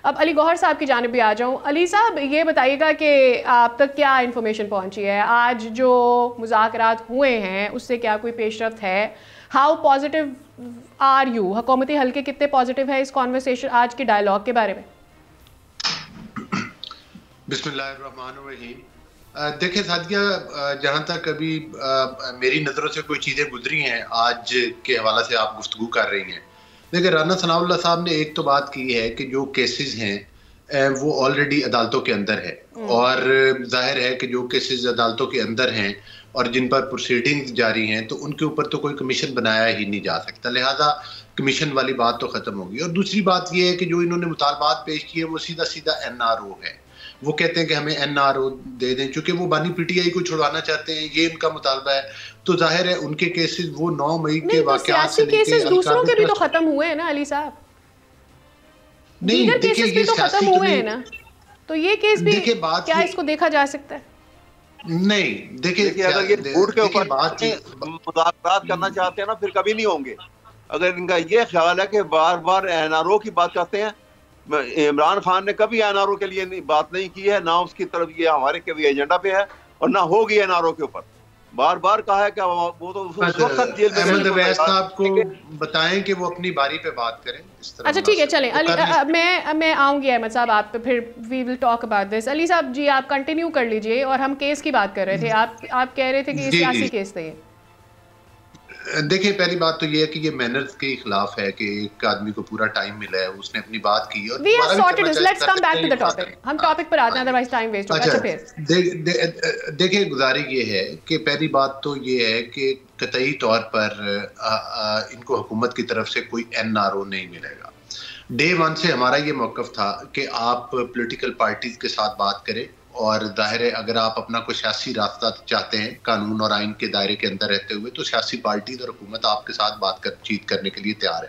اب علی گوہر صاحب کی جانب بھی آ جاؤں. علی صاحب یہ بتائیے گا کہ آپ تک کیا انفارمیشن پہنچی ہے, آج جو مذاکرات ہوئے ہیں اس سے کیا کوئی پیش رفت ہے؟ How positive are you? حکومتی حلقے کتنے پازیٹیو ہے اس کانورسیشن آج کے ڈائلاگ کے بارے میں؟ بسم اللہ الرحمن الرحیم. دیکھیں سادیہ, جہاں تک ابھی میری نظروں سے کوئی چیزیں گزری ہیں آج کے حوالے سے آپ گفتگو کر رہی ہیں. دیکھیں رانا ثناء اللہ صاحب نے ایک تو بات کی ہے کہ جو کیسز ہیں وہ آلریڈی عدالتوں کے اندر ہے, اور ظاہر ہے کہ جو کیسز عدالتوں کے اندر ہیں اور جن پر پروسیڈنگز جاری ہیں تو ان کے اوپر تو کوئی کمیشن بنایا ہی نہیں جا سکتا, لہذا کمیشن والی بات تو ختم ہوگی. اور دوسری بات یہ ہے کہ جو انہوں نے مطالبات پیش کیے وہ سیدھا سیدھا NRO ہے. وہ کہتے ہیں کہ ہمیں NRO دے دیں, چونکہ وہ بانی PTI کو چھڑوانا چاہتے ہیں, یہ ان کا مطالبہ ہے. تو ظاہر ہے ان کے کیسز وہ 9 مئی کے واقعات سے لے کے کیسز دوسروں کے بھی تو ختم ہوئے ہیں نا علی صاحب, دیگر کیسز بھی تو ختم ہوئے ہیں نا, تو یہ کیس بھی کیا اس کو دیکھا جا سکتا ہے؟ نہیں دیکھیں اگر یہ جھوٹ کے اوپر مذاکرات کرنا چاہتے ہیں نا پھر کبھی نہیں ہوں گے. اگر ان کا یہ خیال ہے کہ بار بار NRO کی بات کرتے ہیں, عمران خان نے کبھی NRO کے لیے بات نہیں کی ہے, نہ اس کی طرف یہ ہمارے کبھی ایجنڈا پہ ہے, اور نہ ہوگی NRO کے اوپر. بار بار کہا ہے کہ وہ تو اس وقت تک جیل میں احمد اویس صاحب کو بتائیں کہ وہ اپنی باری پہ بات کریں. اچھا ٹھیک ہے, چلیں میں آؤں گی احمد صاحب آپ پہ, پھر وی ول ٹاک اباؤٹ دس. علی صاحب جی آپ کنٹینیو کر لیجئے, اور ہم کیس کی بات کر رہے تھے, آپ کہہ رہے تھے کہ یہ سیاسی کیس تھے. دیکھیں پہلی بات تو یہ ہے کہ یہ مینرز کے خلاف ہے کہ ایک آدمی کو پورا ٹائم ملا ہے, اس نے اپنی بات کی, اور ہم ٹاپک پر آتے ہیں ادروائز ٹائم ویسٹ ہوگا. اچھا پھر دیکھیں گزاری یہ ہے کہ پہلی بات تو یہ ہے کہ قطعی طور پر ان کو حکومت کی طرف سے کوئی NRO نہیں ملے گا. ڈے 1 سے ہمارا یہ موقف تھا کہ آپ پولیٹیکل پارٹیز کے ساتھ بات کریں, اور ظاہر ہے اگر آپ اپنا کوئی سیاسی راستہ چاہتے ہیں قانون اور آئین کے دائرے کے اندر رہتے ہوئے, تو سیاسی پارٹیز اور حکومت آپ کے ساتھ بات چیت کرنے کے لیے تیار ہے.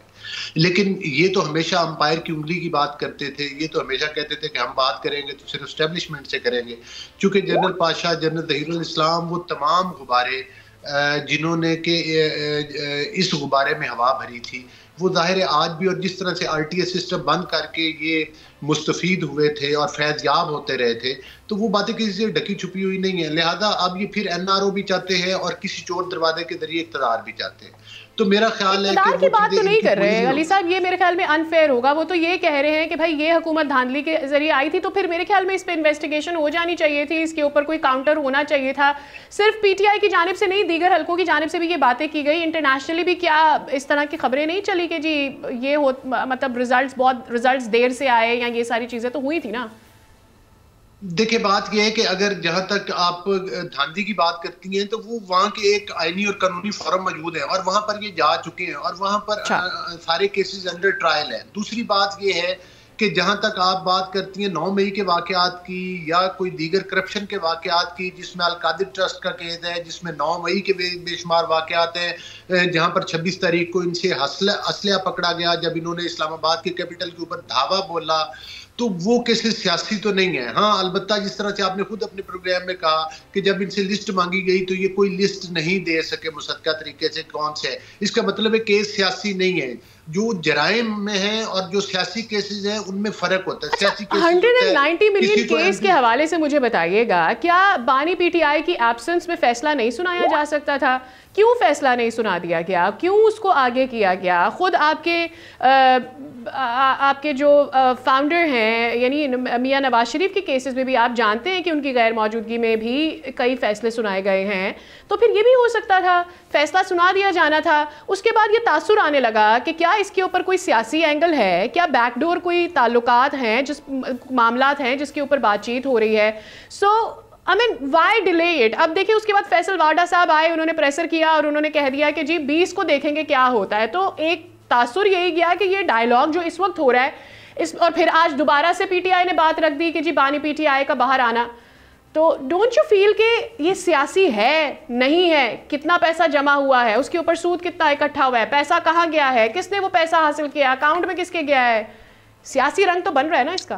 لیکن یہ تو ہمیشہ امپائر کی انگلی کی بات کرتے تھے, یہ تو ہمیشہ کہتے تھے کہ ہم بات کریں گے تو صرف اسٹیبلشمنٹ سے کریں گے, چونکہ جنرل پاشا, جنرل ظہیر الاسلام, وہ تمام غبارے جنہوں نے کہ اس غبارے میں ہوا بھری تھی, وہ ظاہر ہے آج بھی, اور جس طرح سے RTS سسٹم بند کر کے یہ مستفید ہوئے تھے اور فیض یاب ہوتے رہے تھے, تو وہ باتیں کسی سے ڈھکی چھپی ہوئی نہیں ہیں. لہذا اب یہ پھر NRO بھی چاہتے ہیں اور کسی چور دروازے کے ذریعے اقتدار بھی چاہتے ہیں. تو میرا خیال ہے کہ اقتدار کی بات تو نہیں کر رہے علی صاحب, یہ میرے خیال میں انفیئر ہوگا. وہ تو یہ کہہ رہے ہیں کہ بھائی یہ حکومت دھاندلی کے ذریعے آئی تھی, تو پھر میرے خیال میں اس پہ انویسٹیگیشن ہو جانی چاہیے تھی, اس کے اوپر کوئی کاؤنٹر ہونا چاہیے تھا. صرف PTI کی جانب سے نہیں, دیگر حلقوں کی جانب سے بھی یہ باتیں کی گئی. انٹرنیشنلی بھی کیا اس طرح کی خبریں نہیں چلی کہ جی یہ مطلب ریزلٹس دیر سے آئے, یا یہ ساری چیزیں تو ہوئی تھی نا. دیکھیں بات یہ ہے کہ اگر جہاں تک آپ دھاندلی کی بات کرتی ہیں تو وہ وہاں کے ایک آئینی اور قانونی فورم موجود ہے, اور وہاں پر یہ جا چکے ہیں, اور وہاں پر سارے کیسز انڈر ٹرائل ہیں. دوسری بات یہ ہے کہ جہاں تک آپ بات کرتی ہیں 9 مئی کے واقعات کی یا کوئی دیگر کرپشن کے واقعات کی, جس میں القادر ٹرسٹ کا کیس ہے, جس میں 9 مئی کے بے شمار واقعات ہیں, جہاں پر 26 تاریخ کو ان سے اسلحہ پکڑا گیا جب انہوں نے اسلام آباد کے کیپٹل کے اوپر دھاوا بولا, تو وہ کیسے سیاسی تو نہیں ہے. ہاں البتہ جس طرح سے آپ نے خود اپنے پروگرام میں کہا کہ جب ان سے لسٹ مانگی گئی تو یہ کوئی لسٹ نہیں دے سکے مصدقہ طریقے سے کون سے ہے, اس کا مطلب ہے کیس سیاسی نہیں ہے. جو جرائم میں ہیں اور جو سیاسی کیسز ہیں ان میں فرق ہوتا ہے. سیاسی 190 ملین کیس کے حوالے سے مجھے بتائیے گا, کیا بانی PTI کی ایبسنس میں فیصلہ نہیں سنایا جا سکتا تھا؟ کیوں فیصلہ نہیں سنا دیا گیا؟ کیوں اس کو آگے کیا گیا؟ خود آپ کے جو فاؤنڈر ہیں یعنی میاں نواز شریف کے کیسز میں بھی آپ جانتے ہیں کہ ان کی غیر موجودگی میں بھی کئی فیصلے سنائے گئے ہیں, تو پھر یہ بھی ہو سکتا تھا, فیصلہ سنا دیا جانا تھا. اس کے بعد یہ تاثر آنے لگا کہ کیا اس کے اوپر کوئی سیاسی اینگل ہے, کیا بیک ڈور کوئی تعلقات ہیں, جس معاملات ہیں جس کے اوپر بات چیت ہو رہی ہے. سو I mean, why delay it? اب دیکھیں اس کے بعد فیصل واڈا صاحب آئے, انہوں نے پریسر کیا اور انہوں نے کہہ دیا کہ جی 20 کو دیکھیں گے کیا ہوتا ہے. تو ایک تاثر یہی گیا کہ یہ ڈائیلاگ جو اس وقت ہو رہا ہے اور پھر آج دوبارہ سے PTI نے بات رکھ دی کہ جی بانی PTI کا باہر آنا, تو ڈونٹ یو فیل کہ یہ سیاسی ہے نہیں ہے؟ کتنا پیسہ جمع ہوا ہے, اس کے اوپر سود کتنا اکٹھا ہوا ہے, پیسہ کہاں گیا ہے, کس نے وہ پیسہ حاصل کیا, اکاؤنٹ میں کس کے گیا ہے, سیاسی رنگ تو بن رہا ہے نا اس کا.